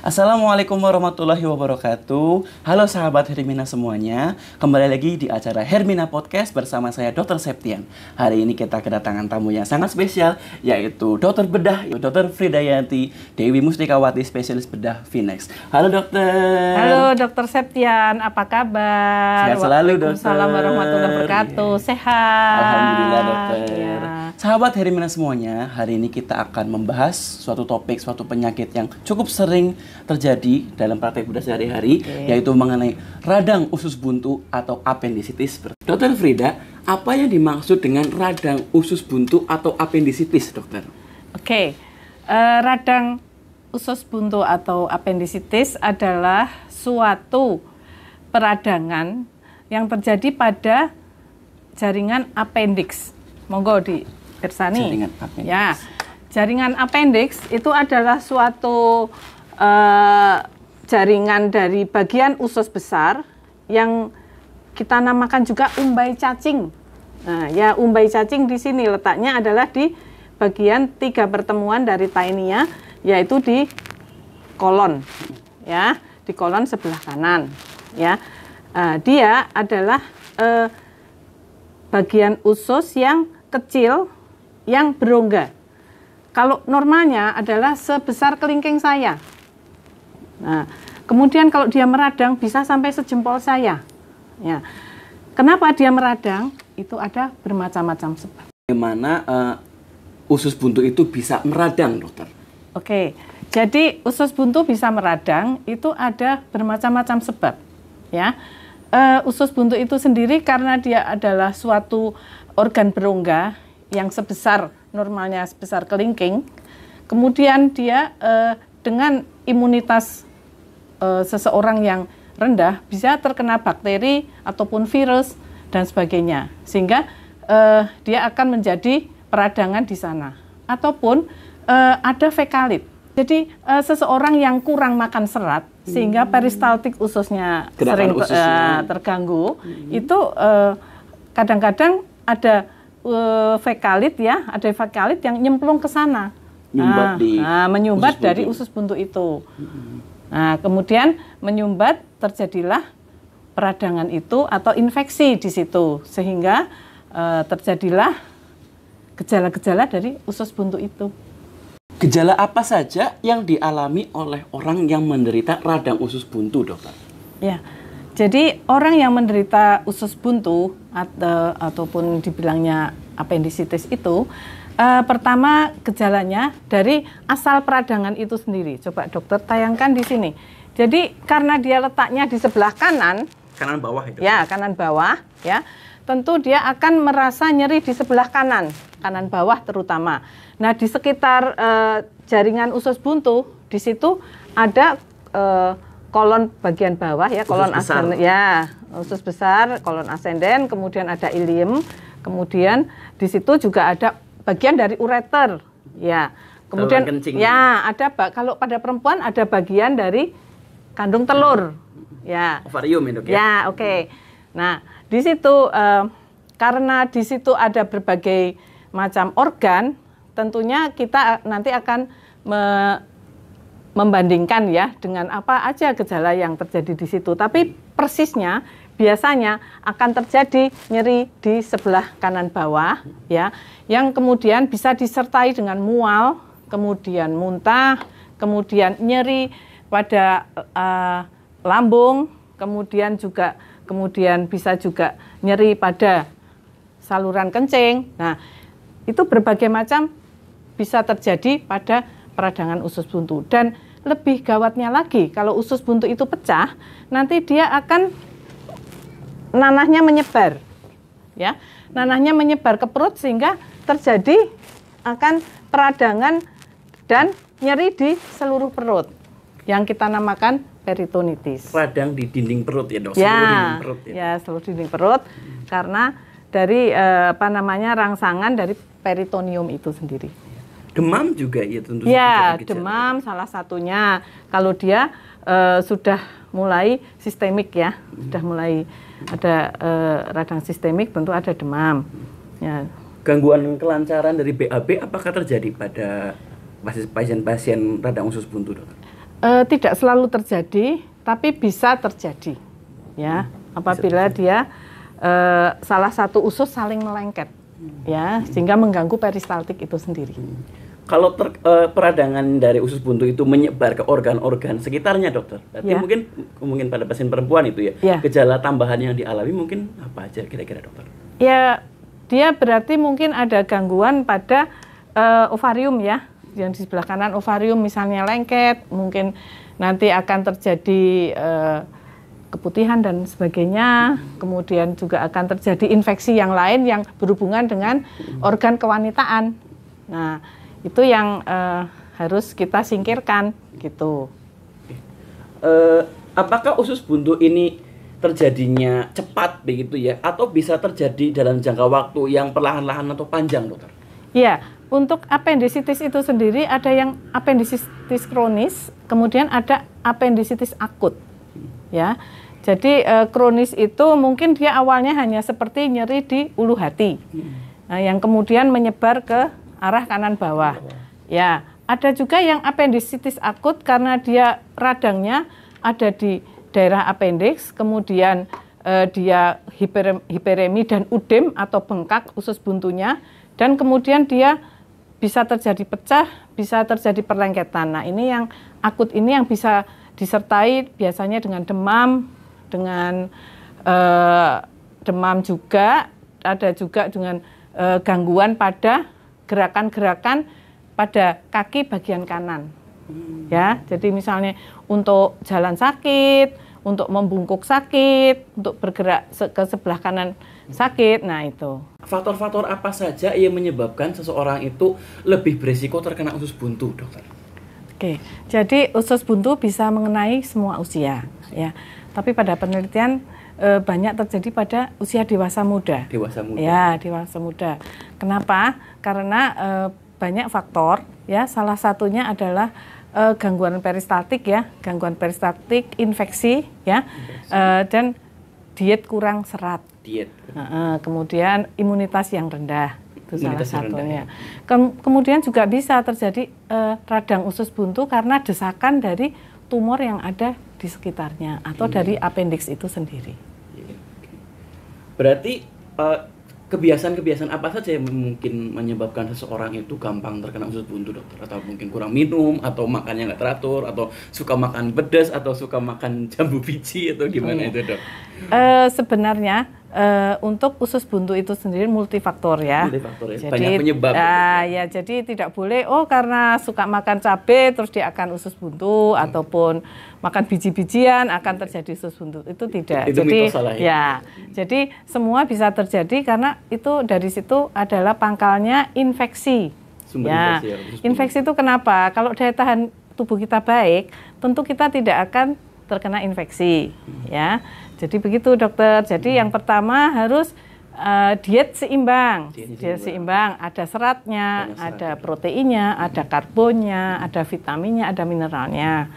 Assalamualaikum warahmatullahi wabarakatuh. Halo sahabat Hermina semuanya. Kembali lagi di acara Hermina Podcast bersama saya Dr. Septian. Hari ini kita kedatangan tamu yang sangat spesial, yaitu Dr. Bedah, Dr. Fridayanti Dewi Mustikawati, spesialis bedah Finex. Halo dokter. Halo Dr. Septian, apa kabar? Sehat selalu dokter. Waalaikumsalam warahmatullahi wabarakatuh. Sehat. Alhamdulillah dokter. Ya. Sahabat Hermina semuanya, hari ini kita akan membahas suatu topik, suatu penyakit yang cukup sering terjadi dalam praktek bedah sehari-hari, yaitu mengenai radang usus buntu atau apendisitis. Dokter Frida, apa yang dimaksud dengan radang usus buntu atau apendisitis, dokter? Radang usus buntu atau apendisitis adalah suatu peradangan yang terjadi pada jaringan appendix. Monggo dipirsani. Jaringan appendix. Ya, jaringan appendix itu adalah suatu jaringan dari bagian usus besar yang kita namakan juga umbai cacing. Nah, ya umbai cacing di sini letaknya adalah di bagian 3 pertemuan dari taenia, yaitu di kolon, ya, di kolon sebelah kanan, ya. Dia adalah bagian usus yang kecil yang berongga. Kalau normalnya adalah sebesar kelingking saya. Nah, kemudian kalau dia meradang bisa sampai sejempol saya. Ya. Kenapa dia meradang? Itu ada bermacam-macam sebab. Bagaimana usus buntu itu bisa meradang, dokter? Jadi usus buntu bisa meradang itu ada bermacam-macam sebab. Ya, usus buntu itu sendiri karena dia adalah suatu organ berongga yang normalnya sebesar kelingking. Kemudian dia dengan imunitas seseorang yang rendah bisa terkena bakteri ataupun virus dan sebagainya, sehingga dia akan menjadi peradangan di sana. Ataupun ada fekalit. Jadi seseorang yang kurang makan serat sehingga peristaltik ususnya sering terganggu, itu kadang-kadang ada fekalit, ya, ada fekalit yang nyemplung ke sana, menyumbat dari usus buntu itu. Nah, kemudian menyumbat, terjadilah peradangan itu atau infeksi di situ, sehingga terjadilah gejala-gejala dari usus buntu itu. Gejala apa saja yang dialami oleh orang yang menderita radang usus buntu, dokter? Ya, jadi orang yang menderita usus buntu ataupun dibilangnya apendisitis itu, pertama gejalanya dari asal peradangan itu sendiri. Coba dokter tayangkan di sini. Jadi karena dia letaknya di sebelah kanan bawah itu. Ya, kanan bawah, ya. Tentu dia akan merasa nyeri di sebelah kanan bawah terutama. Nah, di sekitar jaringan usus buntu, di situ ada kolon bagian bawah, ya, kolon ascendens, ya, usus besar, kolon ascendens, kemudian ada ilium, kemudian di situ juga ada bagian dari ureter, ya. Kemudian ya, ada kalau pada perempuan ada bagian dari kandung telur, ya. Ovarium itu, ya. Ya, Nah, di situ karena di situ ada berbagai macam organ, tentunya kita nanti akan membandingkan, ya, dengan apa aja gejala yang terjadi di situ. Tapi persisnya biasanya akan terjadi nyeri di sebelah kanan bawah, ya, yang kemudian bisa disertai dengan mual, kemudian muntah, kemudian nyeri pada lambung, kemudian bisa juga nyeri pada saluran kencing. Nah, itu berbagai macam bisa terjadi pada peradangan usus buntu. Dan lebih gawatnya lagi, kalau usus buntu itu pecah, nanti dia akan nanahnya menyebar, ya, nanahnya menyebar ke perut sehingga terjadi akan peradangan dan nyeri di seluruh perut yang kita namakan peritonitis. Radang di dinding perut, ya, dok? Ya, seluruh dinding perut, ya? Ya, seluruh dinding perut, karena dari rangsangan dari peritoneum itu sendiri. Demam juga, ya, tentu. Ya, demam salah satunya. Kalau dia sudah mulai sistemik, ya, sudah mulai ada radang sistemik, tentu ada demam. Ya. Gangguan kelancaran dari BAB apakah terjadi pada pasien-pasien radang usus buntu, dok? Tidak selalu terjadi, tapi bisa terjadi, ya. Apabila dia salah satu usus saling melengket, ya, sehingga mengganggu peristaltik itu sendiri. Kalau peradangan dari usus buntu itu menyebar ke organ-organ sekitarnya, dokter, berarti mungkin pada pasien perempuan itu ya, gejala tambahan yang dialami mungkin apa aja kira-kira, dokter? Ya, dia berarti mungkin ada gangguan pada ovarium ya, yang di sebelah kanan ovarium misalnya lengket, mungkin nanti akan terjadi keputihan dan sebagainya, kemudian juga akan terjadi infeksi yang lain yang berhubungan dengan organ kewanitaan. Nah, itu yang harus kita singkirkan gitu. Apakah usus buntu ini terjadinya cepat begitu ya, atau bisa terjadi dalam jangka waktu yang perlahan-lahan atau panjang, dokter? Iya, untuk apendisitis itu sendiri ada yang apendisitis kronis, kemudian ada apendisitis akut. Ya, jadi kronis itu mungkin dia awalnya hanya seperti nyeri di ulu hati, yang kemudian menyebar ke arah kanan bawah. Ya, ada juga yang apendisitis akut karena dia radangnya ada di daerah appendix, kemudian dia hiperemi dan udem atau bengkak usus buntunya, dan kemudian dia bisa terjadi pecah, bisa terjadi perlengketan. Nah, ini yang akut ini yang bisa disertai biasanya dengan demam, dengan demam juga, ada juga dengan gangguan pada gerakan-gerakan pada kaki bagian kanan. Ya, jadi misalnya untuk jalan sakit, untuk membungkuk sakit, untuk bergerak ke sebelah kanan sakit. Nah, itu. Faktor-faktor apa saja yang menyebabkan seseorang itu lebih berisiko terkena usus buntu, dokter? Oke, jadi usus buntu bisa mengenai semua usia, ya. Tapi pada penelitian banyak terjadi pada usia dewasa muda. Dewasa muda. Ya, dewasa muda. Kenapa? Karena banyak faktor, ya. Salah satunya adalah gangguan peristaltik, ya, gangguan peristaltik, infeksi, ya, dan diet kurang serat. Diet. Kemudian imunitas yang rendah, itu imunitas salah satunya. Rendah, ya. Kemudian juga bisa terjadi radang usus buntu karena desakan dari tumor yang ada di sekitarnya atau dari appendix itu sendiri. Berarti kebiasaan-kebiasaan apa saja yang mungkin menyebabkan seseorang itu gampang terkena usus buntu, dokter? Atau mungkin kurang minum, atau makannya nggak teratur, atau suka makan pedas, atau suka makan jambu biji, atau gimana itu, dok? Sebenarnya untuk usus buntu itu sendiri multifaktor, ya. Multifaktor, ya. Jadi, banyak penyebab. Ya, jadi tidak boleh karena suka makan cabai terus dia akan usus buntu, ataupun makan biji-bijian akan terjadi usus buntu. Itu tidak. Itu jadi mitos salah, ya. Jadi semua bisa terjadi karena itu dari situ adalah pangkalnya infeksi. Sumber ya. Infeksi itu kenapa? Kalau daya tahan tubuh kita baik, tentu kita tidak akan terkena infeksi, ya. Jadi begitu, dokter. Jadi yang pertama harus diet seimbang. Diet seimbang, ada seratnya, ada proteinnya, ada karbonnya, ada vitaminnya, ada mineralnya.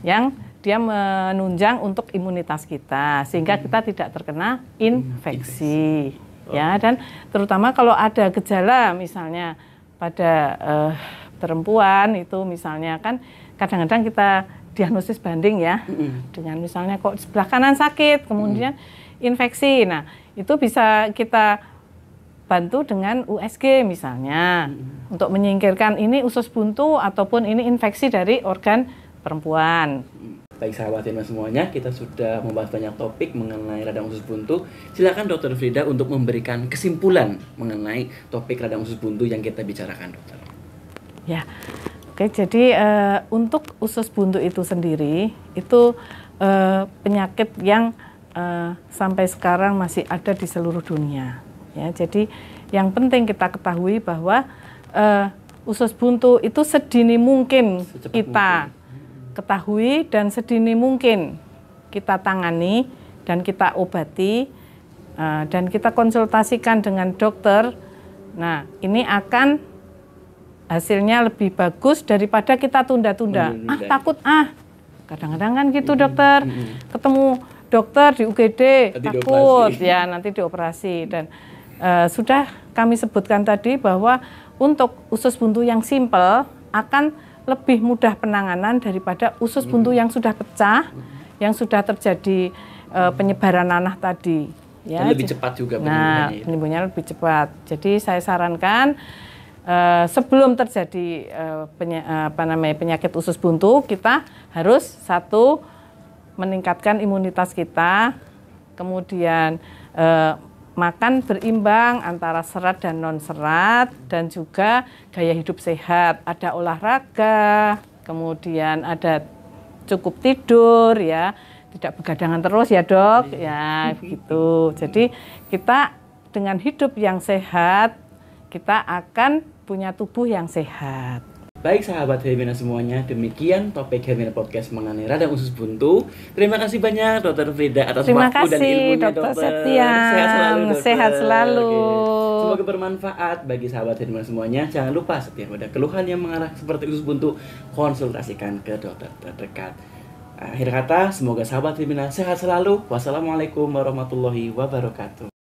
Yang dia menunjang untuk imunitas kita sehingga kita tidak terkena infeksi. Ya, dan terutama kalau ada gejala misalnya pada perempuan itu misalnya kan kadang-kadang kita diagnosis banding, ya, dengan misalnya kok sebelah kanan sakit, kemudian infeksi. Nah, itu bisa kita bantu dengan USG misalnya, untuk menyingkirkan ini usus buntu ataupun ini infeksi dari organ perempuan. Baik sahabat Hermina semuanya, kita sudah membahas banyak topik mengenai radang usus buntu. Silakan Dokter Frida untuk memberikan kesimpulan mengenai topik radang usus buntu yang kita bicarakan, dokter. Ya. Oke, jadi untuk usus buntu itu sendiri, itu penyakit yang sampai sekarang masih ada di seluruh dunia. Ya, jadi yang penting kita ketahui bahwa usus buntu itu sedini mungkin kita ketahui dan sedini mungkin kita tangani dan kita obati dan kita konsultasikan dengan dokter. Nah, ini akan hasilnya lebih bagus daripada kita tunda-tunda. Takut kadang-kadang kan gitu, dokter. Ketemu dokter di UGD takut ya nanti dioperasi. Dan sudah kami sebutkan tadi bahwa untuk usus buntu yang simpel akan lebih mudah penanganan daripada usus buntu yang sudah pecah, yang sudah terjadi penyebaran nanah tadi. Ya, dan lebih cepat juga penyembuhannya. Penyembuhannya lebih cepat. Jadi saya sarankan sebelum terjadi penyakit usus buntu, kita harus satu meningkatkan imunitas kita, kemudian makan berimbang antara serat dan non serat, dan juga gaya hidup sehat, ada olahraga, kemudian ada cukup tidur ya. Tidak begadangan terus ya dok, ya begitu. Jadi kita dengan hidup yang sehat, kita akan punya tubuh yang sehat. Baik sahabat Hermina semuanya, demikian topik Hermina Podcast mengenai radang usus buntu. Terima kasih banyak Dr. Frida atas waktu dan ilmunya Dr. Septian. Sehat selalu dokter. Sehat selalu. Oke. Semoga bermanfaat bagi sahabat Hermina semuanya. Jangan lupa setiap ada keluhan yang mengarah seperti usus buntu, konsultasikan ke dokter terdekat. Akhir kata, semoga sahabat Hermina sehat selalu. Wassalamualaikum warahmatullahi wabarakatuh.